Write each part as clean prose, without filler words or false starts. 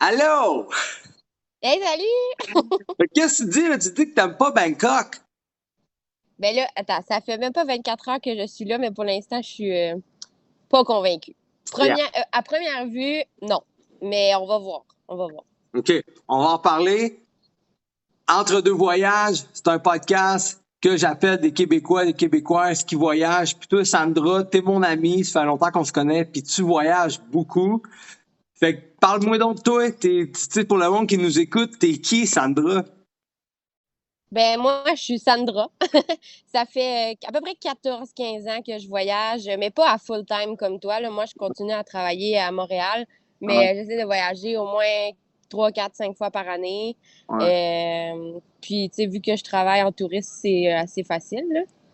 Allô? Hey, salut! Qu'est-ce que tu dis, là? Tu dis que t'aimes pas Bangkok? Ben là, attends, ça fait même pas 24 heures que je suis là, mais pour l'instant, je suis pas convaincue. Yeah. À première vue, non. Mais on va voir. On va voir. OK. On va en parler. Entre deux voyages, c'est un podcast que j'appelle des Québécois, des Québécoises qui voyagent. Puis toi, Sandra, t'es mon amie, ça fait longtemps qu'on se connaît, puis tu voyages beaucoup. Fait que parle-moi donc de toi. Tu sais, pour le monde qui nous écoute, t'es qui, Sandra? Ben moi, je suis Sandra. Ça fait à peu près 14 15 ans que je voyage, mais pas à full time comme toi. Là. Moi, je continue à travailler à Montréal, Ouais, mais j'essaie de voyager au moins 3 4 5 fois par année. ouais, Puis, tu sais, vu que je travaille en tourisme, c'est assez facile,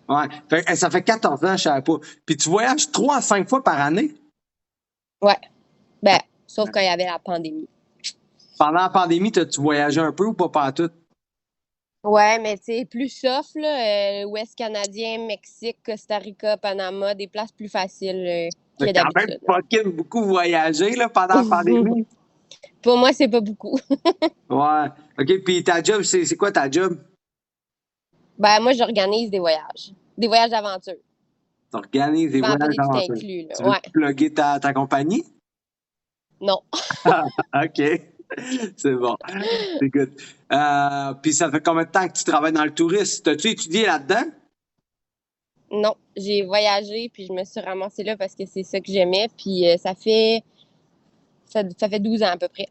là. ouais. Ça fait 14 ans, je savais pas. Puis tu voyages 3 à 5 fois par année? Ouais. Ben, sauf quand il y avait la pandémie. Pendant la pandémie, t'as-tu voyagé un peu ou pas partout? Ouais, mais tu sais, plus soft, là, Ouest canadien, Mexique, Costa Rica, Panama, des places plus faciles T'as que quand même d'habitude. fucking beaucoup voyagé là, pendant la pandémie. Pour moi, c'est pas beaucoup. Ouais. OK, puis ta job, c'est quoi ta job? Ben, moi, j'organise des voyages d'aventure. Tu organises Je des fais un peu voyages des tout d'aventure. inclus, là. Tu veux Ouais, plugger ta compagnie? non, OK. C'est bon. C'est good. Puis ça fait combien de temps que tu travailles dans le tourisme? T'as-tu étudié là-dedans? non. J'ai voyagé, puis je me suis ramassée là parce que c'est ça que j'aimais, puis ça fait 12 ans à peu près.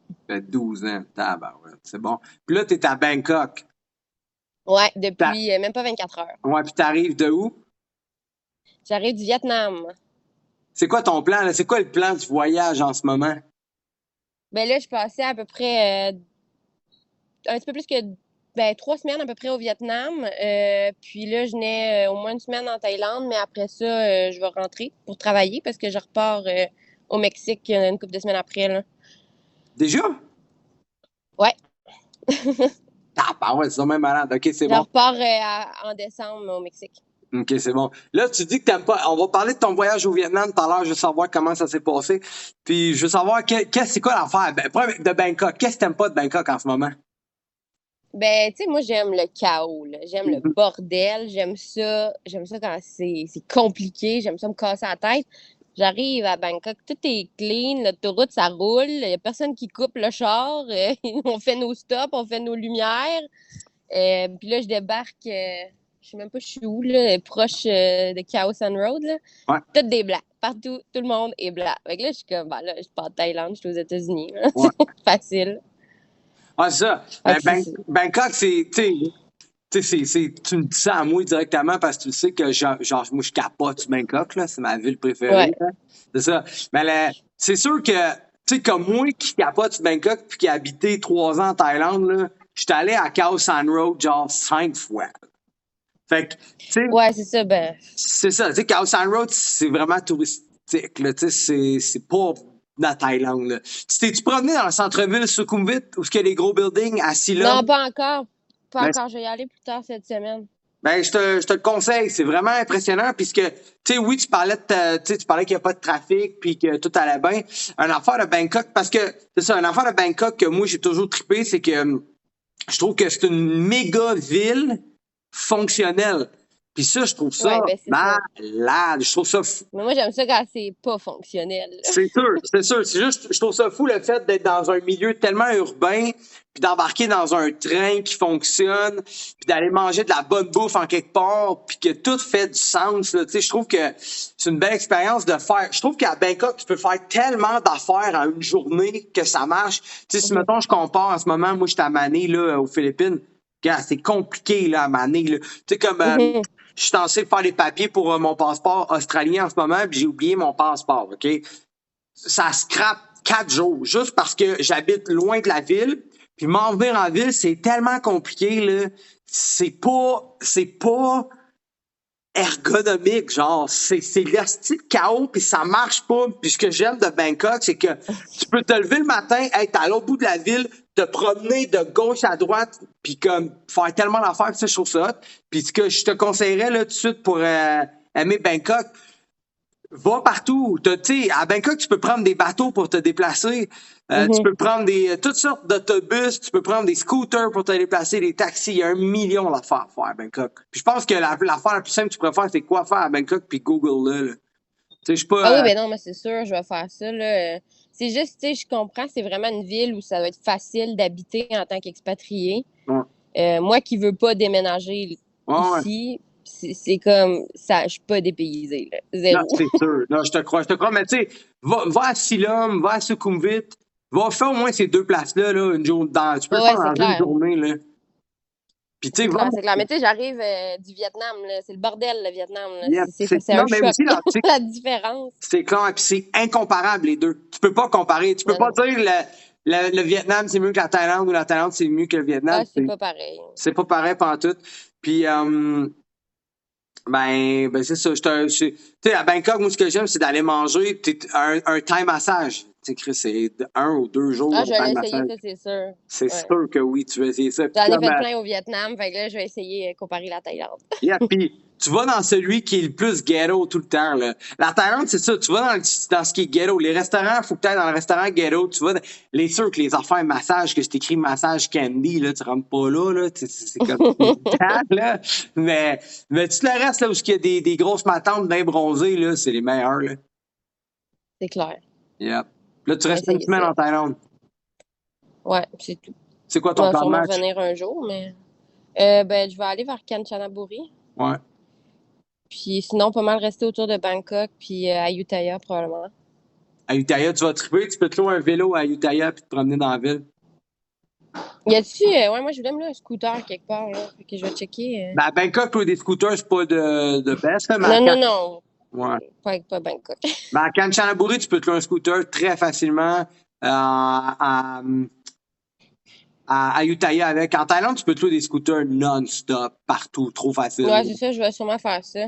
Ça fait 12 ans. Tabarouette, c'est bon. Puis là, t'es à Bangkok. Ouais, T'as- depuis même pas 24 heures. Ouais, puis t'arrives de où? J'arrive du Vietnam. C'est quoi ton plan, là? C'est quoi le plan du voyage en ce moment? Ben là, je passais à peu près un petit peu plus que 3 semaines à peu près au Vietnam. Puis là, je venais au moins une semaine en Thaïlande, mais après ça, je vais rentrer pour travailler parce que je repars au Mexique une couple de semaines après, là. Déjà? Ouais, Ouais, c'est même malade. OK, c'est je bon. repars en décembre au Mexique. OK, c'est bon. Là, tu dis que t'aimes pas. On va parler de ton voyage au Vietnam tout à l'heure. Je veux savoir comment ça s'est passé. Puis, je veux savoir, c'est quoi l'affaire de Bangkok? Qu'est-ce que t'aimes pas de Bangkok en ce moment? Ben, tu sais, moi, j'aime le chaos, là. J'aime le Mhm. bordel. J'aime ça quand c'est compliqué. J'aime ça me casser la tête. J'arrive à Bangkok, tout est clean, l'autoroute, ça roule. Il n'y a personne qui coupe le char. On fait nos stops, on fait nos lumières. Puis là, je débarque, je sais même pas je suis où, là, proche de Khao San Road, là. Ouais, Toutes des blancs. Partout, tout le monde est blanc. Fait que là, je suis comme, ben là, je suis pas en Thaïlande, je suis aux États-Unis, là. ouais. Facile. Ah, c'est ça. Fait que c'est ça. Bangkok, tu me dis ça à moi directement parce que tu sais que, genre, moi, je capote sur Bangkok, là. C'est ma ville préférée, Ouais. là. C'est ça. Mais c'est sûr que, tu sais, comme moi qui capote sur Bangkok puis qui a habité 3 ans en Thaïlande, là, je suis allé à Khao San Road, genre, 5 fois. Fait que, tu sais, Ouais, c'est ça, ben. c'est ça. Tu sais, Khao San Road, c'est vraiment touristique, là. Tu sais, c'est pas la Thaïlande, là. Tu t'es-tu promené dans le centre-ville Sukhumvit où il y a les gros buildings à Silom? Non, pas encore. Pas Ben, encore. Je vais y aller plus tard cette semaine. je te le conseille, c'est vraiment impressionnant puisque, tu sais, oui, tu parlais qu'il n'y a pas de trafic puis que tout allait bien. Un affaire de Bangkok, parce que, c'est ça, un affaire de Bangkok que moi, j'ai toujours trippé, c'est que je trouve que c'est une méga ville fonctionnelle. Puis ça, je trouve ça Ouais, ben c'est ça. malade. Je trouve ça Mais moi, j'aime ça quand c'est pas fonctionnel. c'est sûr, c'est sûr. C'est juste, je trouve ça fou le fait d'être dans un milieu tellement urbain, puis d'embarquer dans un train qui fonctionne, puis d'aller manger de la bonne bouffe en quelque part, puis que tout fait du sens. Là. Tu sais, je trouve que c'est une belle expérience de faire. Je trouve qu'à Bangkok, tu peux faire tellement d'affaires en une journée que ça marche. Tu sais, si mettons je compare en ce moment, moi j'étais à Manille là, aux Philippines. Regarde, c'est compliqué là, à Manille. Là. Tu sais, comme Mhm. je suis censé faire les papiers pour mon passeport australien en ce moment, puis j'ai oublié mon passeport, OK? Ça scrape 4 jours juste parce que j'habite loin de la ville. Puis m'en venir en ville, c'est tellement compliqué, là. C'est pas ergonomique, genre. C'est l'hostie de chaos, puis ça marche pas. Puis ce que j'aime de Bangkok, c'est que tu peux te lever le matin, être à l'autre bout de la ville, te promener de gauche à droite, puis comme faire tellement d'affaires, puis ça, je trouve ça hot. Puis ce que je te conseillerais, là, tout de suite, pour aimer Bangkok, Va partout. Tu sais, à Bangkok, tu peux prendre des bateaux pour te déplacer. Tu Mhm. peux prendre toutes sortes d'autobus. Tu peux prendre des scooters pour te déplacer, des taxis. Il y a 1 million d'affaires à faire à Bangkok. Puis je pense que l'affaire la plus simple que tu pourrais faire, c'est quoi faire à Bangkok, puis Google là. Tu sais, je suis Ah oui, pas. ben non, mais c'est sûr, je vais faire ça, là. C'est juste, tu sais, je comprends, c'est vraiment une ville où ça va être facile d'habiter en tant qu'expatrié. Ouais, Moi qui veux pas déménager ouais. ici, c'est comme ça, je suis pas dépaysée, là. Non, Zéro. c'est sûr. Non, je te crois, je te crois. Mais tu sais, va à Silom, va à Sukhumvit. Va faire au moins ces deux places-là, là, une journée. Tu peux le Ouais, faire ouais, c'est dans une clair. journée, là. Puis tu sais, C'est va. clair, c'est clair. Mais tu sais, j'arrive du Vietnam, là. C'est le bordel, le Vietnam, là. Yeah, C'est non, un mais choc, aussi, là, tu sais, la différence. c'est clair, puis c'est incomparable, les deux. Tu peux pas comparer. Tu peux Non, pas non. dire le Vietnam, c'est mieux que la Thaïlande ou la Thaïlande, c'est mieux que le Vietnam. Ah, c'est pas pareil. C'est pas pareil pendant tout. Puis, ben c'est ça. Tu sais, à Bangkok, moi, ce que j'aime, c'est d'aller manger un Thai massage. Tu sais, Chris, c'est 1 ou 2 jours Ah, de je vais Thai l'essayer, massage. ça, c'est sûr. C'est Ouais. sûr que oui, tu vas essayer ça. Puis J'en ai comme, fait plein au Vietnam, fait que là, je vais essayer de comparer la Thaïlande. yeah, puis tu vas dans celui qui est le plus ghetto tout le temps. Là. La Thaïlande, c'est ça. Tu vas dans ce qui est ghetto. Les restaurants, faut que tu ailles dans le restaurant ghetto. Tu vas les sûr que les affaires massage, que je t'écris massage candy, là, tu rentres pas là. Là. C'est comme là. Mais tout le reste, là, où il y a des grosses matantes bien bronzées, là, c'est les meilleurs. Là. C'est clair. Yep. Là, tu Je vais restes une essayer semaine ça. en Thaïlande. Ouais, c'est tout. C'est quoi On ton va plan de sûrement match? revenir un jour, mais ben, je vais aller vers Kanchanaburi. Ouais. Puis sinon, pas mal rester autour de Bangkok, puis à Ayutthaya, probablement. À Utaya, tu vas triper. Tu peux te louer un vélo à Utaya puis te promener dans la ville. Y a-tu, ouais, moi, je voulais me louer un scooter quelque part, là. Fait que je vais checker. Ben, à Bangkok, louer des scooters, c'est pas de baisse, là, mais Non, non, non. ouais. Pas Bangkok. Ben, à Kanchanaburi, tu peux te louer un scooter très facilement à Ayutthaya avec. En Thaïlande, tu peux te louer des scooters non-stop, partout, trop Ouais, facile. c'est ça, je vais sûrement faire ça.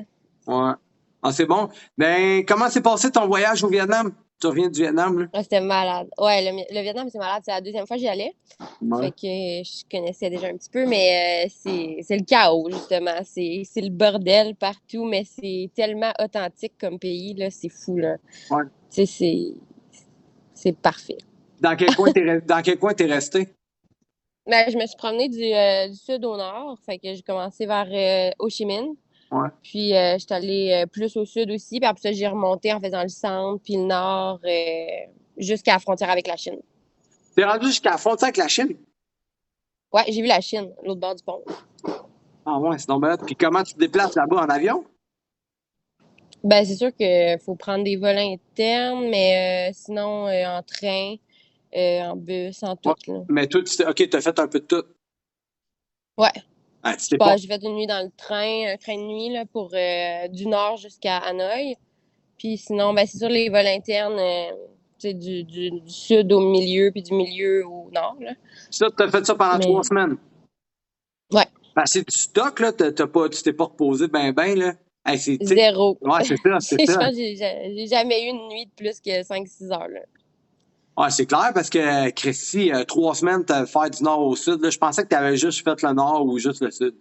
Ouais. Ah, c'est bon. Ben, comment s'est passé ton voyage au Vietnam? Tu reviens du Vietnam, là? Ouais, c'était malade. Ouais, le Vietnam, c'est malade. C'est la deuxième fois que j'y allais. Ouais. Fait que je connaissais déjà un petit peu, mais c'est le chaos, justement. C'est le bordel partout, mais c'est tellement authentique comme pays, là. C'est fou, là. Ouais. Tu sais, c'est parfait. Dans quel coin t'es resté? Ben, je me suis promenée du sud au nord. Fait que j'ai commencé vers Ho Chi Minh. Ouais. Puis, j'étais allée plus au sud aussi. Puis après ça, j'ai remonté en faisant le centre, puis le nord, jusqu'à la frontière avec la Chine. T'es rendu jusqu'à la frontière avec la Chine? Ouais, j'ai vu la Chine, l'autre bord du pont. Ah ouais, c'est donc bien hot. Puis comment tu te déplaces là-bas en avion? Ben, c'est sûr qu'il faut prendre des vols internes, mais sinon, en train, en bus, en Ouais. tout, là. Mais toi, OK, t'as fait un peu de tout. Ouais, Ouais, tu t'es pas. j'ai fait une nuit dans le train, un train de nuit, là, pour du nord jusqu'à Hanoï. Puis sinon, ben, c'est sûr, les vols internes, tu sais, du sud au milieu, puis du milieu au nord, là. Ça, t'as fait ça pendant trois Mais, semaines. ouais, Ben, c'est du stock, là. Tu t'es pas reposé ben, là. Hey, tu sais, zéro. ouais, c'est ça, c'est Je ça. pense que j'ai jamais eu une nuit de plus que 5-6 heures, là. Ouais, c'est clair parce que, Christy, 3 semaines, t'as fait du nord au sud, là. Je pensais que t'avais juste fait le nord ou juste le sud.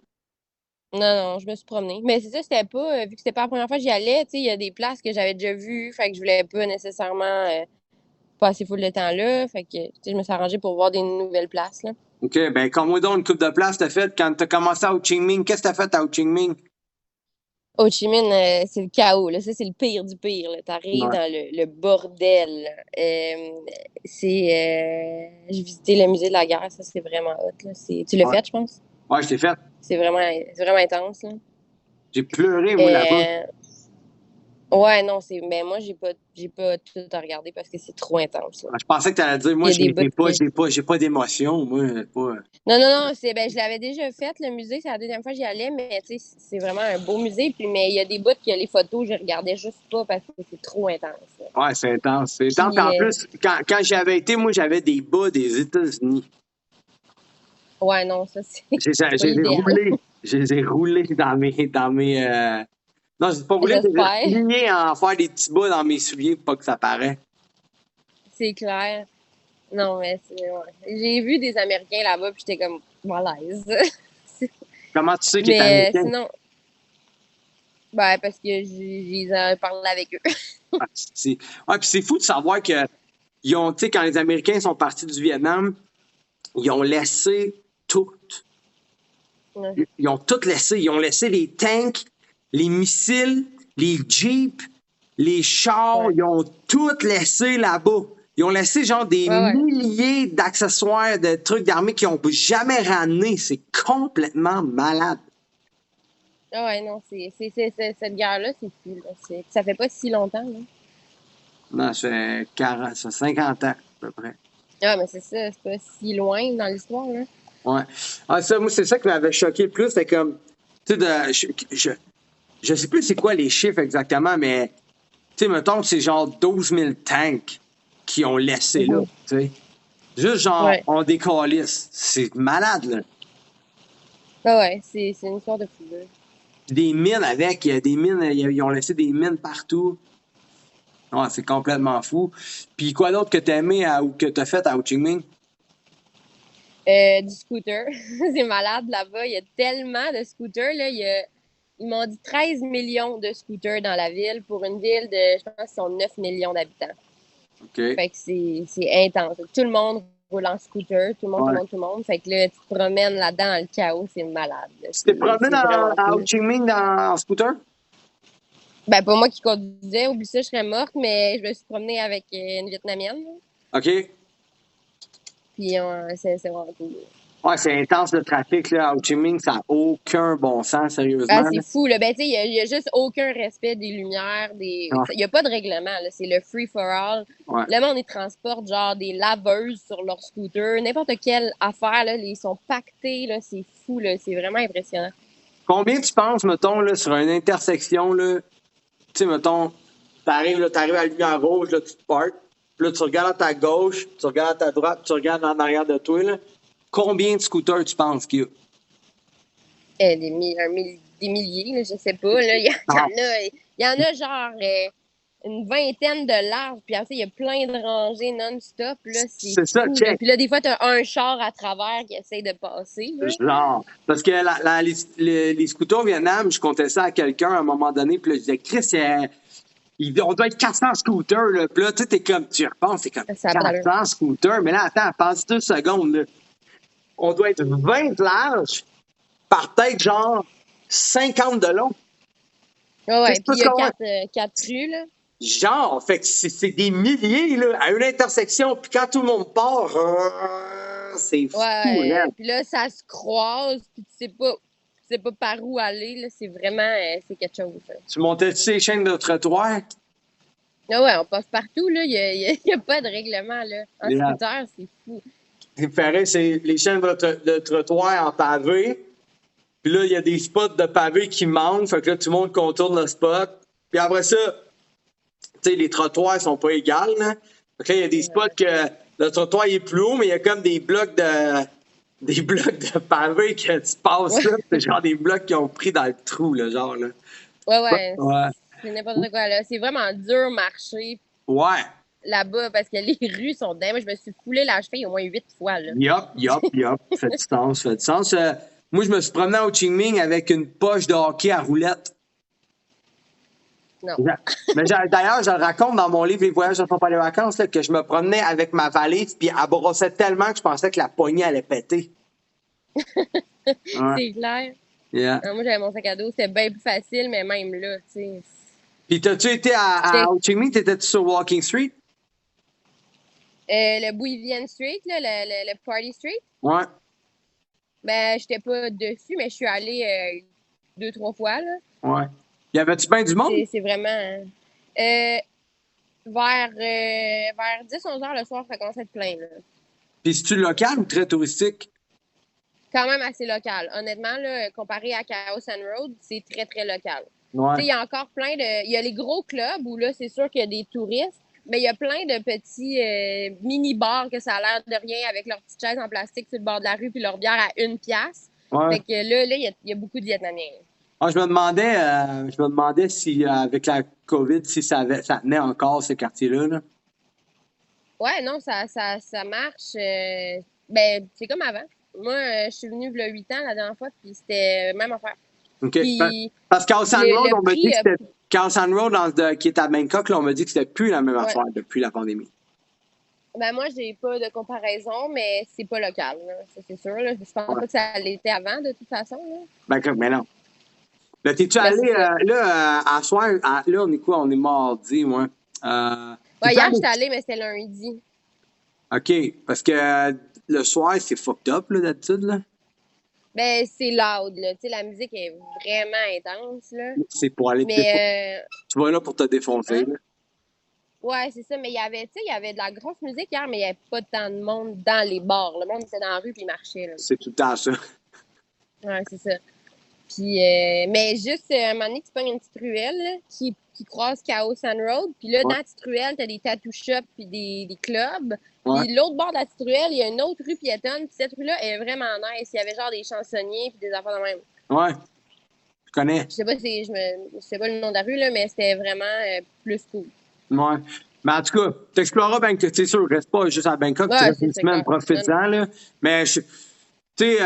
Non, non, je me suis promenée. Mais c'est ça, c'était pas, vu que c'était pas la première fois que j'y allais, tu sais, il y a des places que j'avais déjà vues, fait que je voulais pas nécessairement passer full de temps là. Fait que, tu sais, je me suis arrangée pour voir des nouvelles places, là. OK, ben, comme moi donc, une coupe de place t'as fait quand t'as commencé à Ho Chi Minh. Qu'est-ce que t'as fait à Ho Chi Minh? Ho Chi Minh, c'est le chaos, là. Ça, c'est le pire du pire, là. T'arrives Ouais. dans le bordel, là. J'ai visité le musée de la guerre, ça, c'est vraiment hot, là. Tu l'as Ouais, fait, je pense? ouais, je l'ai fait. C'est vraiment intense, là. J'ai pleuré, moi, là-bas. Euh, ouais, non, mais moi, j'ai pas tout à regarder parce que c'est trop intense, là. Je pensais que t'allais dire, moi, Il y a des bouts que. j'ai pas d'émotion, moi, pas. Non, non, non, ben, je l'avais déjà fait, le musée, c'est la deuxième fois que j'y allais, mais tu sais, c'est vraiment un beau musée. Puis, mais il y a des bouts que les photos, je regardais juste pas parce que c'est trop intense, là. Ouais, c'est intense. C'est intense. Puis Puis, en plus, quand j'y avais été, moi, j'avais des bas des États-Unis. ouais, non, ça, c'est Je c'est pas les ai l'idéal. roulés. Je les ai roulés non, je pas roulé, je les ai J'espère, alignés en faire des petits bas dans mes souliers pour pas que ça paraît. c'est clair. Non, mais ouais. J'ai vu des Américains là-bas, puis j'étais comme malaise. Comment tu sais qu'il est Mais américain? sinon, Ben, parce que j'ai parlé avec eux. Ah, puis c'est fou de savoir que ils ont, tu sais, quand les Américains sont partis du Vietnam, ils ont laissé tout. Ouais. Ils ont tout laissé. Ils ont laissé les tanks, les missiles, les jeeps, les chars. Ouais. Ils ont tout laissé là-bas. Ils ont laissé genre des Ouais, ouais. milliers d'accessoires, de trucs d'armée qu'ils n'ont jamais ramenés. C'est complètement malade. Ah ouais, non, cette guerre-là, c'est fou, là. Ça fait pas si longtemps, là. Non, ça fait 40, ça fait 50 ans, à peu près. Ah, mais c'est ça, c'est pas si loin dans l'histoire, là. Ouais. Ah, ça, moi, c'est ça qui m'avait choqué le plus. C'est comme, tu sais, je sais plus c'est quoi les chiffres exactement, mais, tu sais, mettons que c'est genre 12 000 tanks qui ont laissé là, Mhm. tu sais. Juste genre, Ouais. on décalisse. C'est malade, là. Ah ouais, c'est une histoire de fou, là. Des mines avec, il y a des mines, ils ont laissé des mines partout. Ouais, c'est complètement fou. Puis quoi d'autre que t'as aimé ou que t'as fait à Ho Chi Minh? Du scooter. C'est malade là-bas. Il y a tellement de scooters, là. Ils m'ont dit 13 millions de scooters dans la ville pour une ville de, je pense, qu'ils sont 9 millions d'habitants. OK. Fait que c'est intense. Tout le monde roule en scooter, tout le monde, tout le Ouais. monde, tout le monde. Fait que là, tu te promènes là-dedans dans le chaos, c'est malade, là. Tu t'es promené C'est vraiment à Ho cool. Chi Minh en scooter? Ben, pas moi qui conduisais, oublie ça, je serais morte, mais je me suis promenée avec une Vietnamienne, là. OK. Puis c'est vraiment cool. Ouais, c'est intense le trafic là, à Ho Chi Minh, ça n'a aucun bon sens, Ah, sérieusement. c'est Là. fou, là. Ben, tu sais, il y a juste aucun respect des lumières, Ouais, il y a pas de règlement, là. C'est le free for all. ouais. Le monde, ils transportent genre des laveuses sur leur scooter, n'importe quelle affaire, là. Ils sont pactés, là. C'est fou, là. C'est vraiment impressionnant. Combien tu penses, mettons, là, sur une intersection, là, tu sais, mettons, t'arrives à la lumière rouge, là, tu te parques, puis là, tu regardes à ta gauche, tu regardes à ta droite, tu regardes en arrière de toi, là. Combien de scooters tu penses qu'il y a? Des milliers, là, je sais pas, là. Ah, Il y en a genre une vingtaine de larges, puis après, il y a plein de rangées non-stop, là. C'est c'est ça, fou, là. check. Puis là, des fois, t'as un char à travers qui essaye de passer, là. Genre. Parce que les scooters au Vietnam, je comptais ça à quelqu'un à un moment donné, puis là, je disais, Chris, on doit être 400 scooters, là. Puis là, tu sais, t'es comme, tu y repenses, c'est comme Ça a pas d'allure. 400 scooters. Mais là, attends, passe 2 secondes, là. On doit être 20 de large par tête, genre 50 de long. Ouais, Tu ouais. sais, Puis il y a comment? quatre rues, là. Genre, fait que c'est des milliers, là, à une intersection. Puis quand tout le monde part, c'est fou, là. Ouais. Puis là, ça se croise, puis tu sais pas par où aller, là. C'est vraiment, c'est quelque chose, là. Tu montais ces chaînes de trottoir? Ah ouais, on passe partout, là. Il y a pas de règlement, là. En Yeah. scooter, c'est fou. C'est les chaînes de trottoir en pavé. Puis là, il y a des spots de pavé qui manquent. Fait que là, tout le monde contourne le spot. Puis après ça, tu sais, les trottoirs sont pas égales, là. Fait que là, il y a des spots que le trottoir est plus haut, mais il y a comme des blocs de pavé que tu passes là. C'est genre des blocs qui ont pris dans le trou, là, genre, là. Ouais. Ouais. C'est n'importe quoi, là. C'est vraiment dur marcher Ouais. là-bas parce que les rues sont dingues. Moi, je me suis foulé la cheville au moins 8 fois, là. Yup. Fait du sens, fait du sens. Moi, je me suis promené à Ho Chi Minh avec une poche de hockey à roulettes. Non. Mais d'ailleurs, je le raconte dans mon livre Les voyages ne font pas les vacances, là, que je me promenais avec ma valise, puis elle brossait tellement que je pensais que la poignée allait péter. Ouais. C'est clair. Yeah. Moi, j'avais mon sac à dos. C'était bien plus facile, mais même là, tu sais. Puis, t'as-tu été à Ho Chi Minh? T'étais-tu sur Walking Street? Le Bouivienne Street, là, le Party Street, Ouais. ben, j'étais pas dessus, mais je suis allée 2, 3 fois, là. Ouais. Y avait-tu bien du monde? C'est vraiment. Vers 10, 11 heures le soir, ça commence à être plein, là. Puis, c'est-tu local ou très touristique? Quand même assez local. Honnêtement, là, comparé à Chaos and Road, c'est très, très local. Tu sais, Ouais. il y a encore plein de. Il y a les gros clubs où là, c'est sûr qu'il y a des touristes, mais il y a plein de petits mini-bars que ça a l'air de rien avec leurs petites chaises en plastique sur le bord de la rue puis leur bière à 1 piastre. Ouais. Fait que là, il y a beaucoup de Vietnamiens. Ah, je me demandais si, avec la COVID, si ça tenait encore, ce quartier-là, là. Ouais, non, ça marche. Ben, c'est comme avant. Moi, je suis venue il y a 8 ans la dernière fois, puis c'était même affaire. OK. Puis Parce que House and Road, le on m'a dit prix, que c'était. House and Road, qui est à Bangkok, là, on m'a dit que c'était plus la même ouais. affaire depuis la pandémie. Ben moi, j'ai pas de comparaison, mais c'est pas local, là. Ça, c'est sûr. Là. Je pense pas que ça l'était avant, de toute façon. Là. Bangkok, mais non. Là, t'es-tu Ben, allé, c'est ça. à soir, là, on est quoi? On est mardi, moi. Ouais, hier, j'étais allée, mais c'était lundi. OK, parce que le soir, c'est fucked up, là, d'habitude, là. Ben, c'est loud, là. Tu sais, la musique est vraiment intense, là. C'est pour aller te défoncer. Mais, Tu vas là pour te défoncer, hein? là. Ouais, c'est ça. Mais il y avait, tu sais, il y avait de la grosse musique hier, mais il n'y avait pas tant de monde dans les bars. Le monde était dans la rue puis il marchait, là. C'est tout le temps ça. Ouais, c'est ça. Puis, mais juste, un moment donné, tu pognes une petite ruelle là, qui croise Chaos and Road. Puis là, dans la petite ruelle, t'as des tattoo shops puis des clubs. Ouais. Puis l'autre bord de la petite ruelle, il y a une autre rue piétonne. Puis cette rue-là est vraiment nice. Il y avait genre des chansonniers puis des affaires de même. Ouais. Je connais. Je sais pas si je sais pas le nom de la rue, là, mais c'était vraiment plus cool. Ouais. Mais en tout cas, t'exploreras Bangkok. C'est sûr, reste pas juste à Bangkok. Ouais, tu restes c'est une ça, semaine, clair. profite-en, là. Mais tu sais,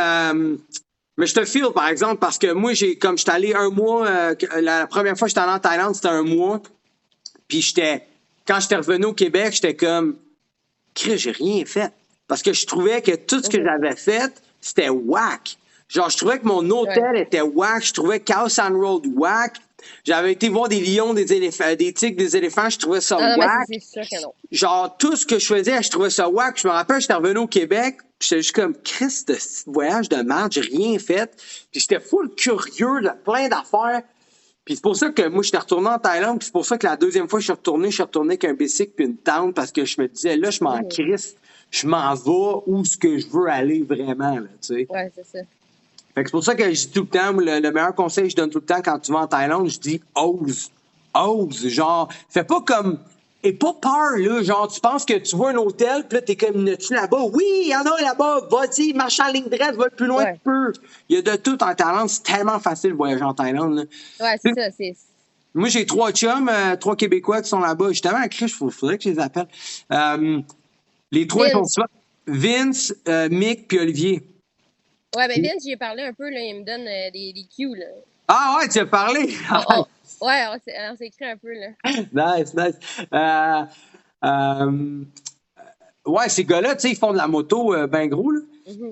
mais je te feel, par exemple, parce que moi, comme j'étais allé un mois, la première fois que j'étais allé en Thaïlande, c'était un mois. Puis quand j'étais revenu au Québec, j'étais comme, Chris, j'ai rien fait. Parce que je trouvais que tout ce que j'avais fait, c'était whack. Genre, je trouvais que mon hôtel était whack. Je trouvais Chaos and Road whack. J'avais été voir des lions, des éléphants, des tigres, des éléphants. Je trouvais ça Non, whack. mais c'est sûr que non. Genre, tout ce que je faisais, je trouvais ça whack. Je me rappelle, j'étais revenu au Québec. J'étais juste comme, Chris, de ce voyage de merde, j'ai rien fait. Puis j'étais full curieux de plein d'affaires. Puis c'est pour ça que moi, j'étais retourné en Thaïlande. Puis c'est pour ça que la deuxième fois que je suis retourné avec un bicycle puis une tente parce que je me disais, là, je m'en crisse. Je m'en vais où ce que je veux aller vraiment, là, tu sais. Ouais, c'est ça. Fait que c'est pour ça que je dis tout le temps, le meilleur conseil que je donne tout le temps quand tu vas en Thaïlande, je dis ose. Ose. Genre, fais pas comme. Et pas peur, là. Genre, tu penses que tu vois un hôtel, puis là, t'es comme, tu là-bas? Oui, il y en a là-bas. Vas-y, marche en ligne droite, va le plus loin que tu peux. Il y a de tout en Thaïlande. C'est tellement facile de voyager en Thaïlande, là. Ouais, c'est ça. Moi, j'ai 3 chums, 3 Québécois qui sont là-bas. Justement, à Chris, il faudrait que je les appelle. Les 3 sont ça. Vince, Mick, puis Olivier. Ouais, ben Vince, j'y ai parlé un peu, là. Il me donne des cues, là. Ah ouais, tu as parlé? Ouais, on s'est écrit un peu, là. Nice. Ouais, ces gars-là, tu sais, ils font de la moto ben gros, là.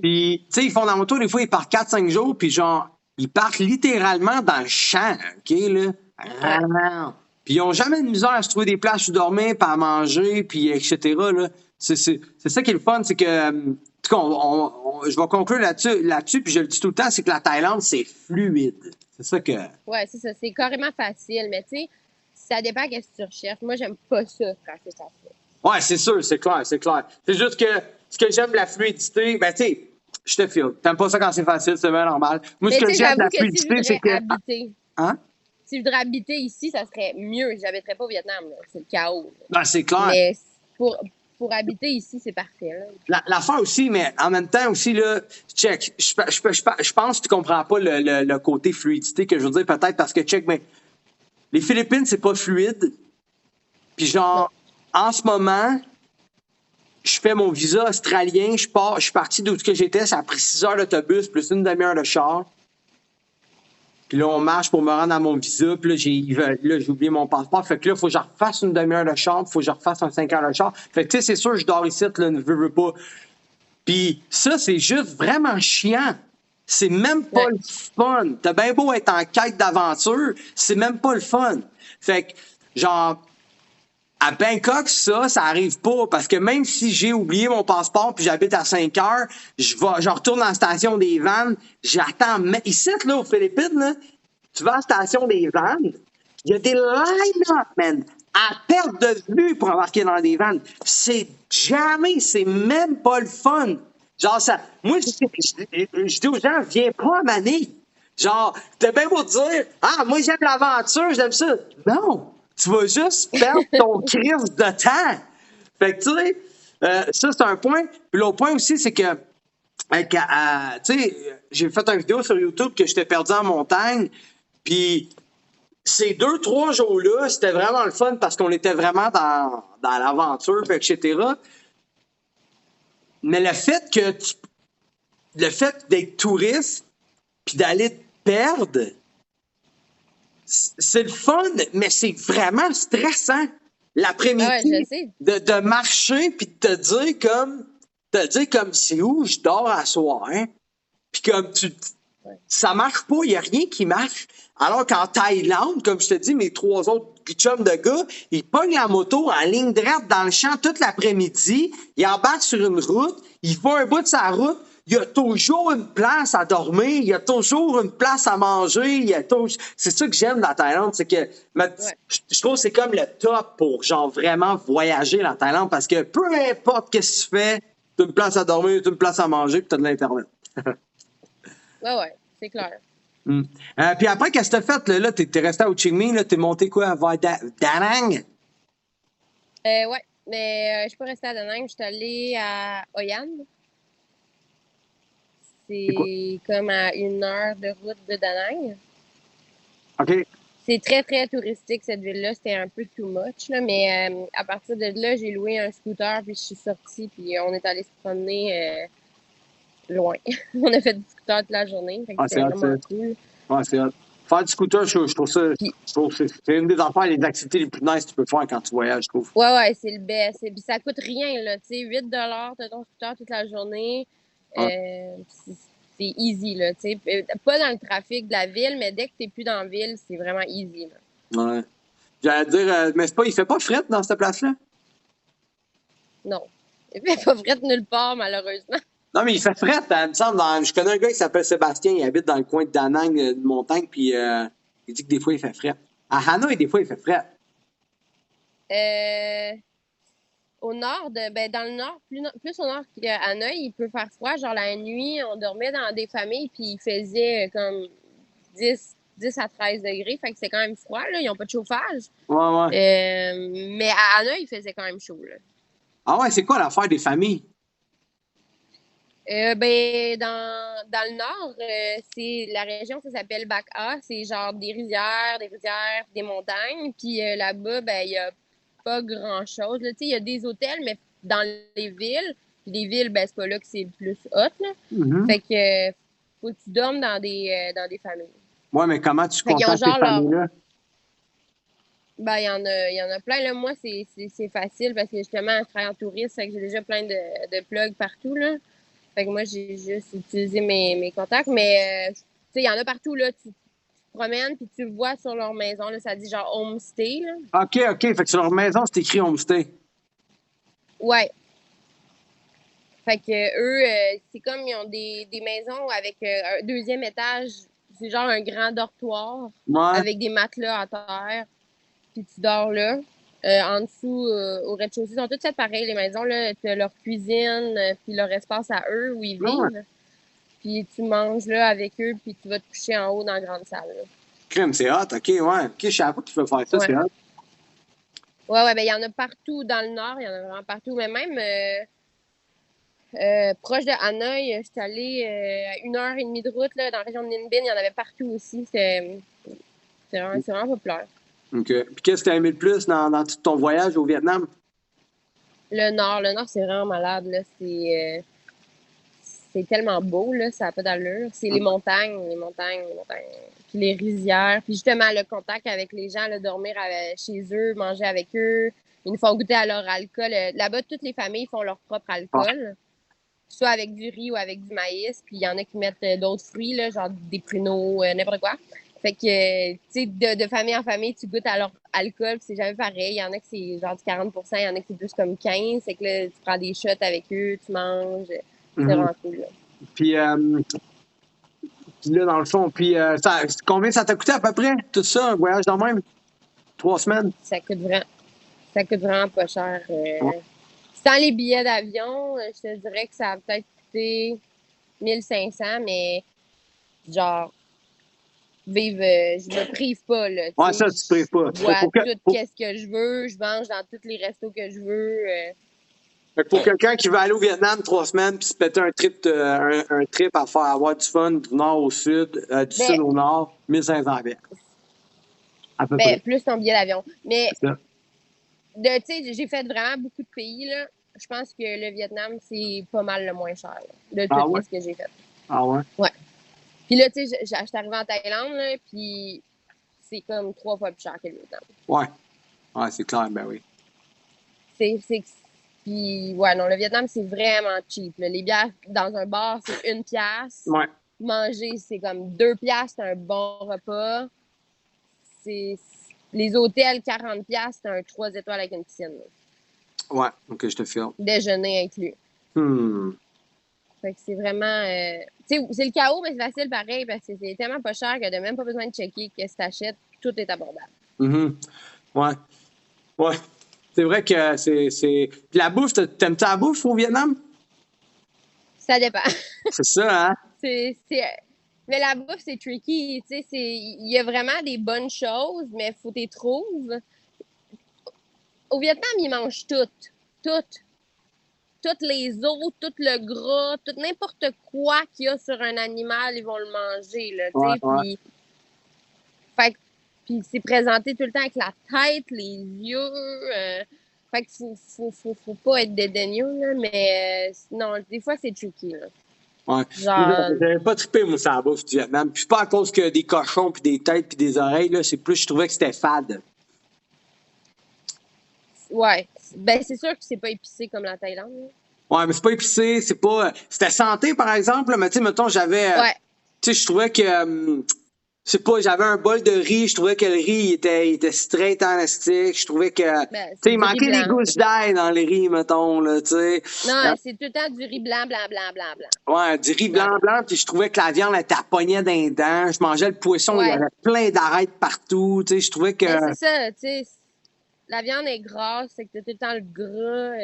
Puis, tu sais, ils font de la moto, des fois, ils partent 4-5 jours, puis genre, ils partent littéralement dans le champ, OK, là? Puis ils n'ont jamais de misère à se trouver des places où dormir, puis à manger, puis etc., là. C'est ça qui est le fun, c'est que, en tout cas, je vais conclure là-dessus, puis je le dis tout le temps, c'est que la Thaïlande, c'est fluide. C'est ça que... Ouais, c'est ça. C'est carrément facile, mais tu sais, ça dépend de ce que tu recherches. Moi, j'aime pas ça quand c'est facile. Ouais, c'est sûr, c'est clair. C'est juste que ce que j'aime de la fluidité, ben tu sais, je te file. T'aimes pas ça quand c'est facile, c'est bien normal. Moi, mais ce que j'aime de la fluidité, c'est que... habiter, Hein? si je voudrais habiter ici, ça serait mieux. J'habiterais pas au Vietnam, là. C'est le chaos. Ben, c'est clair. Mais pour habiter ici, c'est parfait. L'affaire aussi, mais en même temps aussi, là, check, je pense que tu comprends pas le côté fluidité que je veux dire, peut-être parce que, check, mais les Philippines, c'est pas fluide. Puis genre, en ce moment, je fais mon visa australien, je suis parti d'où que j'étais, ça a pris 6 heures d'autobus plus une demi-heure de char. Puis là, on marche pour me rendre à mon visa. Puis là, j'ai oublié mon passeport. Fait que là, il faut que je refasse une demi-heure de char. Il faut que je refasse un 5 heures de char. Fait que, tu sais, c'est sûr, je dors ici, là, ne veux pas. Puis ça, c'est juste vraiment chiant. C'est même pas le fun. T'as bien beau être en quête d'aventure, c'est même pas le fun. Fait que, genre, à Bangkok, ça arrive pas. Parce que même si j'ai oublié mon passeport puis j'habite à 5 heures, je retourne dans la station des vannes, j'attends. Mais ici, là, aux Philippines, là, tu vas à la station des vannes, il y a des line-up, man, à perte de vue pour embarquer dans des vannes. C'est même pas le fun. Genre, moi, je dis aux gens, viens pas à Manille. Genre, t'as bien beau dire, moi, j'aime l'aventure, j'aime ça. Non! Tu vas juste perdre ton crise de temps. Fait que, tu sais, ça, c'est un point. Puis l'autre point aussi, c'est que, tu sais, j'ai fait une vidéo sur YouTube que j'étais perdu en montagne. Puis ces 2-3 jours-là, c'était vraiment le fun parce qu'on était vraiment dans l'aventure, etc. Mais le fait d'être touriste puis d'aller te perdre, c'est le fun, mais c'est vraiment stressant l'après-midi Ah ouais, je sais. de marcher puis de te dire comme c'est où je dors à soir, hein? Puis comme Ouais. ça marche pas, il n'y a rien qui marche. Alors qu'en Thaïlande, comme je te dis, mes 3 autres chums de gars, ils pognent la moto en ligne droite dans le champ toute l'après-midi, ils embarquent sur une route, ils font un bout de sa route, il y a toujours une place à dormir, il y a toujours une place à manger, c'est ça que j'aime dans la Thaïlande, c'est que je trouve que c'est comme le top pour genre vraiment voyager la Thaïlande parce que peu importe qu'est-ce que tu fais, tu as une place à dormir, tu as une place à manger, puis tu as de l'Internet. Ouais, c'est clair. Puis après, qu'est-ce que t'as fait? Là, t'es resté à Ho Chi Minh, là, t'es monté quoi? Vers Da Nang? Ouais, mais je suis pas restée à Da Nang, je suis allée à Hoi An. C'est quoi? C'est comme à 1 heure de route de Da Nang. OK. C'est très, très touristique, cette ville-là. C'était un peu too much, là, mais à partir de là, j'ai loué un scooter, puis je suis sortie, puis on est allé se promener loin. On a fait du scooter toute la journée, fait que C'est c'était hot, ça. vraiment cool. Ouais, c'est hot. Faire du scooter, je trouve ça. Puis, Je trouve que c'est une des affaires, les activités les plus nice que tu peux faire quand tu voyages, je trouve. ouais, c'est le best. Puis ça coûte rien, là, tu sais, 8 t'as ton scooter toute la journée. Ouais. C'est easy, là, tu sais. Pas dans le trafic de la ville, mais dès que t'es plus dans la ville, c'est vraiment easy, là. Ouais. J'allais dire, mais il fait pas fret dans cette place-là? Non. Il fait pas vrai nulle part, malheureusement. Non, mais il fait fret, il me semble. Je connais un gars qui s'appelle Sébastien, il habite dans le coin de Da Nang, de montagne, puis il dit que des fois, il fait fret. À Hanoï, des fois, il fait fret. Au nord, dans le nord, plus au nord qu'à Hanoï, il peut faire froid. Genre la nuit, on dormait dans des familles, puis il faisait comme 10 à 13 degrés. Fait que c'est quand même froid, là. Ils n'ont pas de chauffage. Ouais. Mais à Hanoï, il faisait quand même chaud, là. Ah ouais, c'est quoi l'affaire des familles? Dans le nord, c'est la région, ça s'appelle Bac A. C'est genre des rizières, des montagnes. Puis là-bas, il n'y a pas grand-chose. Tu sais, il y a des hôtels, mais dans les villes. Puis les villes, c'est pas là que c'est le plus hot, là. Mm-hmm. Fait que faut que tu dormes dans des familles. Ouais, mais comment tu Fait qu'ils ont contactes ces genre familles-là? il y en a plein. Là. Moi, c'est facile parce que justement, je travaille en tourisme, fait que j'ai déjà plein de plugs partout, là. Fait que moi, j'ai juste utilisé mes contacts. Mais, tu sais, il y en a partout, là. Tu te promènes, puis tu le vois sur leur maison, là. Ça dit genre homestay, là. OK. Fait que sur leur maison, c'est écrit homestay. Ouais. Fait que c'est comme ils ont des maisons avec un deuxième étage. C'est genre un grand dortoir avec des matelas à terre. Puis tu dors là. En dessous, au rez-de-chaussée, ils sont toutes faites pareil, les maisons. Là, t'as leur cuisine, puis leur espace à eux où ils vivent. Puis tu manges là avec eux, puis tu vas te coucher en haut dans la grande salle. Là. Crème, c'est hot, OK, ouais. OK, je savais pas qu'il faut faire ça, c'est hot. Ouais, il y en a partout dans le nord, il y en a vraiment partout. Mais même proche de Hanoï, je suis allée à 1 heure et demie de route là, dans la région de Ninh Binh, il y en avait partout aussi. C'est vraiment populaire. OK. Puis qu'est-ce que tu as aimé le plus dans tout ton voyage au Vietnam? Le nord, c'est vraiment malade. Là. C'est tellement beau, là, ça n'a pas d'allure. C'est les montagnes. Puis les rizières. Puis justement, le contact avec les gens, là, dormir chez eux, manger avec eux. Ils nous font goûter à leur alcool. Là-bas, toutes les familles font leur propre alcool. Soit avec du riz ou avec du maïs. Puis il y en a qui mettent d'autres fruits, là, genre des pruneaux, n'importe quoi. Fait que, tu sais, de famille en famille, tu goûtes à leur alcool, puis c'est jamais pareil. Il y en a que c'est genre du 40 il y en a que c'est plus comme 15 C'est que là, tu prends des shots avec eux, tu manges. C'est vraiment cool, là. Puis là, dans le fond, combien ça t'a coûté à peu près, tout ça, un voyage dans même? 3 semaines? Ça coûte vraiment pas cher. Sans les billets d'avion, je te dirais que ça a peut-être coûté 1500, mais genre, je me prive pas, là. Ouais, ça, tu te prives pas. Je bois tout ce que je veux, je mange dans tous les restos que je veux. Fait que pour quelqu'un qui veut aller au Vietnam 3 semaines puis se péter un trip à faire avoir du fun du nord au sud, du sud au nord, 1500 $. À peu près. Plus ton billet d'avion. Mais tu sais, j'ai fait vraiment beaucoup de pays, là. Je pense que le Vietnam, c'est pas mal le moins cher là, de tout ce que j'ai fait. Ah ouais? Ouais. Puis là, tu sais, j'étais arrivée en Thaïlande, là, puis c'est comme 3 fois plus cher que le Vietnam. Ouais. Ouais, c'est clair, ben oui. Puis, ouais, non, le Vietnam, c'est vraiment cheap. Là. Les bières dans un bar, c'est 1 piastre. Ouais. Manger, c'est comme 2 piastres, c'est un bon repas. Les hôtels, 40 piastres, c'est un 3 étoiles avec une piscine. Là. Ouais, ok, je te filme. Déjeuner inclus. Fait que c'est vraiment... tu sais, c'est le chaos, mais c'est facile pareil, parce que c'est tellement pas cher que t'as même pas besoin de checker qu'est-ce que t'achètes. Tout est abordable. Ouais. Ouais. C'est vrai que c'est... Puis la bouffe, t'aimes-tu la bouffe au Vietnam? Ça dépend. C'est ça, hein? Mais la bouffe, c'est tricky. Tu sais, il y a vraiment des bonnes choses, mais il faut que tu les trouves. Au Vietnam, ils mangent tout. Toutes les os, tout le gras, tout n'importe quoi qu'il y a sur un animal, ils vont le manger. Là, Ouais. Puis c'est présenté tout le temps avec la tête, les yeux. Fait qu'il faut pas être dédaigneux, là, mais non, des fois, c'est tricky. Là. Ouais. Genre... J'avais pas trippé, moi, sur la bouffe du Vietnam. Puis pas à cause que des cochons, puis des têtes, puis des oreilles, là. C'est plus, je trouvais que c'était fade. Ouais. Ben, c'est sûr que c'est pas épicé comme la Thaïlande. Là. Ouais, mais c'est pas épicé, c'est pas... C'était santé, par exemple, mais tu sais, mettons, j'avais... Ouais. Tu sais, je trouvais que... je sais pas, j'avais un bol de riz, je trouvais que le riz, il était straight en astique. Je trouvais que... Ben, tu sais, il manquait des gousses d'ail dans les riz, mettons, là, tu sais. Non, c'est tout le temps du riz blanc. Ouais, du riz blanc, puis je trouvais que la viande était à poignée d'un dent. Je mangeais le poisson, Ouais. il y avait plein d'arêtes partout, tu sais, je trouvais que... Ben, c'est ça, tu sais, la viande est grasse, c'est que t'as tout le temps le gras.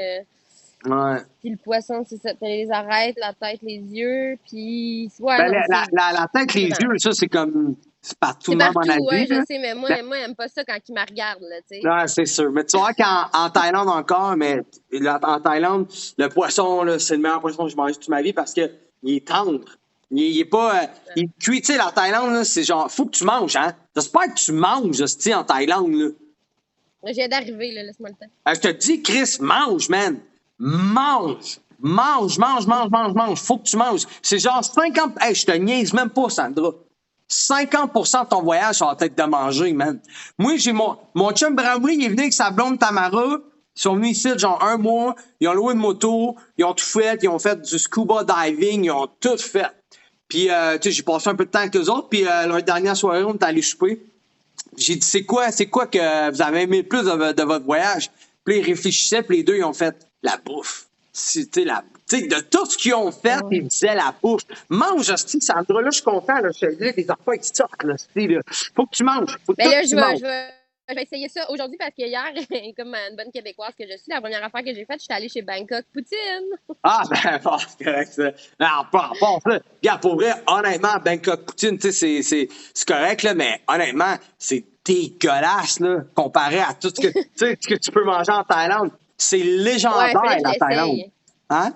Ouais. Puis le poisson, c'est ça, t'as les arêtes, la tête, les yeux, puis... Ouais, Ben, non, la tête, les yeux, ça, c'est comme... C'est partout, c'est même partout, en Asie, ouais, là. je sais, mais moi, j'aime pas ça quand ils me regardent, là, tu sais. Ouais, c'est sûr. Mais tu vois qu'en Thaïlande encore, mais en Thaïlande, le poisson, là, c'est le meilleur poisson que j'ai mangé toute ma vie parce que il est tendre. Il est pas... il est cuit. Tu sais, la Thaïlande, là, c'est genre... Faut que tu manges, hein? J'espère que tu manges, hostie, en Thaïlande, là. Je viens d'arriver, là, laisse-moi le temps. Je te dis, Chris, mange, man. Mange. Mange. Faut que tu manges. C'est genre 50... Hey, je te niaise même pas, Sandra. 50% de ton voyage, ça va être de manger, man. Moi, j'ai mon chum Bramley, il est venu avec sa blonde Tamara. Ils sont venus ici, genre 1 mois. Ils ont loué une moto. Ils ont tout fait. Ils ont fait du scuba diving. Ils ont tout fait. Puis, tu sais, j'ai passé un peu de temps avec eux autres. Puis, leur dernière soirée, on est allé souper. J'ai dit, c'est quoi que vous avez aimé le plus de votre voyage? Puis là, ils réfléchissaient, puis les deux, ils ont fait la bouffe. C'était de tout ce qu'ils ont fait, ils disaient la bouffe. Mange, hostie, Sandra, là, je suis content, là, je te dis, les enfants, ils sortent, là, là. Faut que tu manges. Faut que Mais là, tu je manges. vais essayer ça aujourd'hui parce que hier, comme une bonne Québécoise que je suis, la première affaire que j'ai faite, j'étais allée chez Bangkok Poutine. Ah, ben, bon, c'est correct, ça. Non, pas ça. Regarde, pour vrai, honnêtement, Bangkok Poutine, tu sais, c'est correct, là, mais honnêtement, c'est dégueulasse, là, comparé à tout ce que tu peux manger en Thaïlande. C'est légendaire, Ouais, la Thaïlande. Hein?